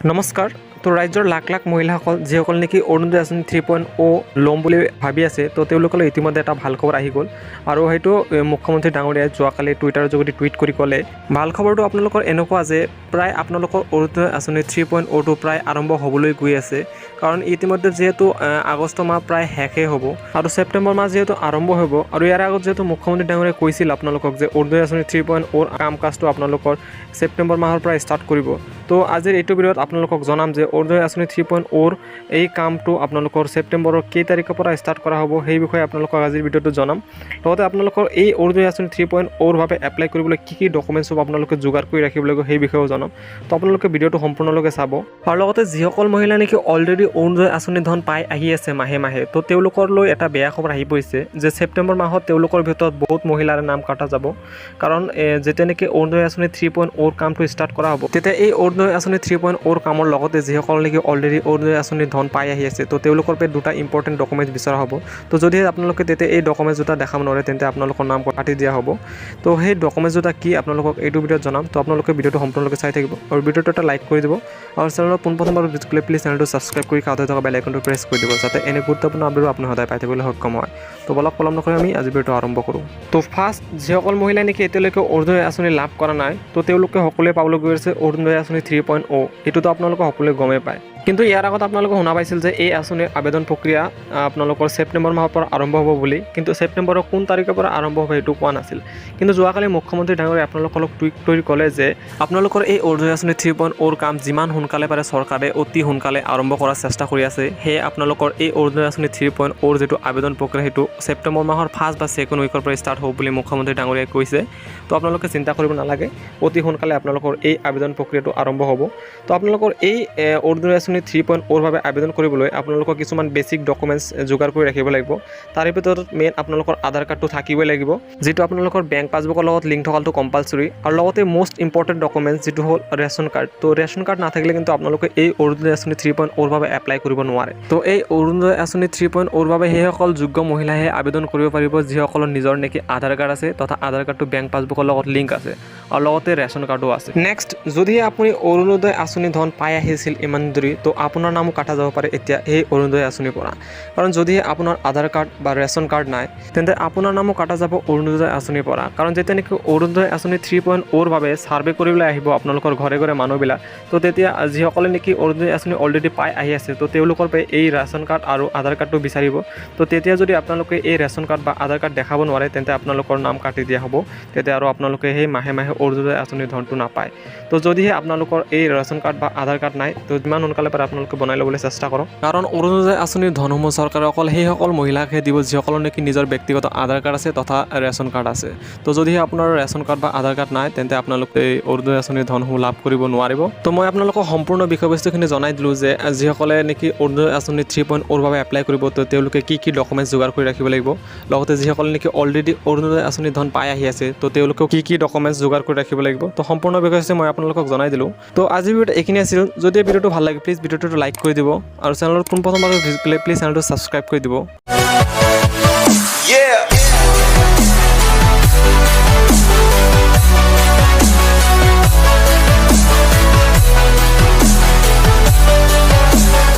নমস্কাৰ। তো ৰাজ্যৰ লাখ লাখ মহিলাসকল যিসকল নেকি অৰুণোদয় আঁচনি 3.0 ল'ম বুলি ভাবি আছে, তো তেওঁলোকলৈ ইতিমধ্যে এটা ভাল খবৰ আহি গ'ল আৰু সেইটো মুখ্যমন্ত্ৰী ডাঙৰীয়াই যোৱাকালি টুইটাৰৰ যোগেদি টুইট কৰি ক'লে। ভাল খবৰটো আপোনালোকৰ এনেকুৱা যে প্ৰায় আপোনালোকৰ অৰুণোদয় আঁচনি 3.0টো প্ৰায় আৰম্ভ হ'বলৈ গৈ আছে, কাৰণ ইতিমধ্যে যিহেতু আগষ্ট মাহ প্ৰায় শেষেই হ'ব আৰু ছেপ্টেম্বৰ মাহ যিহেতু আৰম্ভ হ'ব আৰু ইয়াৰ আগত যিহেতু মুখ্যমন্ত্ৰী ডাঙৰীয়াই কৈছিল আপোনালোকক যে অৰুণোদয় আঁচনি 3.0ৰ কাম কাজটো আপোনালোকৰ ছেপ্টেম্বৰ মাহৰ পৰা ষ্টাৰ্ট কৰিব। তো আজিৰ এইটো ভিডিঅ'ত আপোনালোকক জনাম যে অৰুণোদয় আঁচনি 3.0ৰ এই কামটো আপোনালোকৰ ছেপ্টেম্বৰৰ কেই তাৰিখৰ পৰা ষ্টাৰ্ট কৰা হ'ব সেই বিষয়ে আপোনালোকক আজিৰ ভিডিঅ'টো জনাম। লগতে আপোনালোকৰ এই অৰুণোদয় আঁচনি 3.0ৰ বাবে এপ্লাই কৰিবলৈ কি ডকুমেণ্টছ হ'ব আপোনালোকে যোগাৰ কৰি ৰাখিব লাগিব সেই বিষয়েও জনাম। তো আপোনালোকে ভিডিঅ'টো সম্পূৰ্ণলৈকে চাব। আৰু লগতে যিসকল মহিলা নেকি অলৰেডি অৰুণোদয় আঁচনি ধন পাই আহি আছে মাহে মাহে, তো তেওঁলোকলৈ এটা বেয়া খবৰ আহি পৰিছে যে ছেপ্টেম্বৰ মাহত তেওঁলোকৰ ভিতৰত বহুত মহিলাৰ নাম কাটা যাব, কাৰণ যেতিয়া নেকি অৰুণোদয় আঁচনি 3.0ৰ কামটো ষ্টাৰ্ট কৰা হ'ব, তেতিয়া এই অৰুণোদয় আঁচনি 3.0ৰ কামৰ লগতে যিসকল নেকি অলৰেডি অৰুণোদয় আঁচনি ধন পাই আহি আছে, তো তেওঁলোকৰ বাবে দুটা ইম্পৰ্টেণ্ট ডকুমেণ্টছ বিচৰা হ'ব। তো যদি আপোনালোকে তেতিয়া এই ডকুমেণ্টছ দুটা দেখাব নোৱাৰে তেন্তে আপোনালোকৰ নাম কাটি দিয়া হ'ব। তো সেই ডকুমেণ্টছ দুটা কি আপোনালোকক এইটো ভিডিঅ'ত জনাম। তো আপোনালোকে ভিডিঅ'টো সম্পূৰ্ণলৈকে চাই থাকিব আৰু ভিডিঅ'টো এটা লাইক কৰি দিব আৰু চেনেলত পোনপ্ৰথমবাৰ ভিজিট কৰিলে প্লিজ চেনেলটো ছাবস্ক্ৰাইব কৰি কাষতে থকা বেল আইকনটো প্ৰেছ কৰি দিব, যাতে এনে গুৰুত্বপূৰ্ণ আপডেট আপুনি সদায় পাই থাকিবলৈ সক্ষম হয়। তো বলক পলম নকৰি আমি আজি ভিডিঅ'টো আৰম্ভ কৰোঁ। তো ফাৰ্ষ্ট যিসকল মহিলাই নেকি এতিয়ালৈকে অৰুণোদয় আঁচনি লাভ কৰা নাই, তো তেওঁলোকে সকলোৱে পাবলৈ গৈ আছে অৰুণোদয় আঁচনি 3.0। এইটোতো আপোনালোকে সকলোৱে গমেই পায়, কিন্তু ইয়াৰ আগত আপোনালোকে শুনা পাইছিল যে এই আঁচনিৰ আবেদন প্ৰক্ৰিয়া আপোনালোকৰ ছেপ্টেম্বৰ মাহৰ পৰা আৰম্ভ হ'ব বুলি, কিন্তু ছেপ্টেম্বৰৰ কোন তাৰিখৰ পৰা আৰম্ভ হ'ব সেইটো কোৱা নাছিল। কিন্তু যোৱাকালি মুখ্যমন্ত্ৰী ডাঙৰীয়াই আপোনালোকক টুইট কৰি ক'লে যে আপোনালোকৰ এই অৰুণোদয় আঁচনি 3.0ৰ কাম যিমান সোনকালে পাৰে চৰকাৰে অতি সোনকালে আৰম্ভ কৰাৰ চেষ্টা কৰি আছে। সেয়ে আপোনালোকৰ এই অৰুণোদয় আঁচনি 3.0ৰ যিটো আবেদন প্ৰক্ৰিয়া সেইটো ছেপ্টেম্বৰ মাহৰ ফাৰ্ষ্ট বা ছেকেণ্ড উইকৰ পৰা ষ্টাৰ্ট হ'ব বুলি মুখ্যমন্ত্ৰী ডাঙৰীয়াই কৈছে। তো আপোনালোকে চিন্তা কৰিব নালাগে, অতি সোনকালে আপোনালোকৰ এই আবেদন প্ৰক্ৰিয়াটো আৰম্ভ হ'ব। তো আপোনালোকৰ এই অৰুণোদয় আঁচনি 3.0ৰ বাবে আবেদন কৰিবলৈ আপোনালোকৰ কিছুমান বেছিক ডকুমেণ্টছ যোগাৰ কৰি ৰাখিব লাগিব। তাৰে ভিতৰত মেইন আপোনালোকৰ আধাৰ কাৰ্ডটো থাকিবই লাগিব, যিটো আপোনালোকৰ বেংক পাছবুকৰ লগত লিংক থকাটো কম্পালচৰি, আৰু লগতে মষ্ট ইম্পৰ্টেণ্ট ডকুমেণ্টছ যিটো হ'ল ৰেচন কাৰ্ড। তো ৰেচন কাৰ্ড নাথাকিলে কিন্তু আপোনালোকে এই অৰুণোদয় আঁচনি 3.0ৰ বাবে এপ্লাই কৰিব নোৱাৰে। তো এই অৰুণোদয় আঁচনি 3.0ৰ বাবে সেইসকল যোগ্য মহিলাইহে আবেদন কৰিব পাৰিব যিসকলৰ নিজৰ নেকি আধাৰ কাৰ্ড আছে, তথা আধাৰ কাৰ্ডটো বেংক পাছবুকৰ লগত লিংক আছে আৰু লগতে ৰেচন কাৰ্ডো আছে। নেক্সট, যদিহে আপুনি অৰুণোদয় আঁচনি ধন পাই আহিছিল ইমান ধৰি, তো আপোনাৰ নামো কাটা যাব পাৰে এতিয়া এই অৰুণোদয় আঁচনিৰ পৰা, কাৰণ যদিহে আপোনাৰ আধাৰ কাৰ্ড বা ৰেচন কাৰ্ড নাই তেন্তে আপোনাৰ নামো কাটা যাব অৰুণোদয় আঁচনিৰ পৰা। কাৰণ যেতিয়া নেকি অৰুণোদয় আঁচনি 3.0ৰ বাবে ছাৰ্ভে কৰিবলৈ আহিব আপোনালোকৰ ঘৰে ঘৰে মানুহবিলাক, তো তেতিয়া যিসকলে নেকি অৰুণোদয় আঁচনি অলৰেডি পাই আহি আছে, তো তেওঁলোকৰ বাবে এই ৰেচন কাৰ্ড আৰু আধাৰ কাৰ্ডটো বিচাৰিব। তো তেতিয়া যদি আপোনালোকে এই ৰেচন কাৰ্ড বা আধাৰ কাৰ্ড দেখাব নোৱাৰে তেন্তে আপোনালোকৰ নাম কাটি দিয়া হ'ব। তেতিয়া আৰু আপোনালোকে সেই মাহে মাহে অৰুণোদয় আঁচনিৰ ধনটো নাপায়। তো যদিহে আপোনালোকৰ এই ৰেচন কাৰ্ড বা আধাৰ কাৰ্ড নাই, তো যিমান সোনকালে পাৰে আপোনালোকে বনাই ল'বলৈ চেষ্টা কৰক, কাৰণ অৰুণোদয় আঁচনিৰ ধনসমূহ চৰকাৰে অকল সেইসকল মহিলাকহে দিব যিসকলৰ নেকি নিজৰ ব্যক্তিগত আধাৰ কাৰ্ড আছে তথা ৰেচন কাৰ্ড আছে। তো যদিহে আপোনাৰ ৰেচন কাৰ্ড বা আধাৰ কাৰ্ড নাই তেন্তে আপোনালোকে এই অৰুণোদয় আঁচনিৰ ধনসমূহ লাভ কৰিব নোৱাৰিব। তো মই আপোনালোকক সম্পূৰ্ণ বিষয়বস্তুখিনি জনাই দিলোঁ যে যিসকলে নেকি অৰুণোদয় আঁচনি 3.0ৰ বাবে এপ্লাই কৰিব, তো তেওঁলোকে কি ডকুমেণ্টছ যোগাৰ কৰি ৰাখিব লাগিব, লগতে যিসকলে নেকি অলৰেডি অৰুণোদয় আঁচনিৰ ধন পাই আহি আছে, তো তেওঁলোকেও কি ডকুমেণ্টছ যোগাৰ কৰি ৰাখিব লাগিব। তো সম্পূৰ্ণ বিষয়বস্তু মই আপোনালোকক জনাই দিলোঁ। তো আজিৰ ভিডিঅ'ত এইখিনি আছিল। যদি ভিডিঅ'টো ভাল লাগে প্লিজ ভিডিঅ'টো লাইক কৰি দিব আৰু চেনেলত পোনপ্ৰথমবাৰ ভিজিট কৰিলে প্লিজ চেনেলটো ছাবস্ক্ৰাইব কৰি দিব।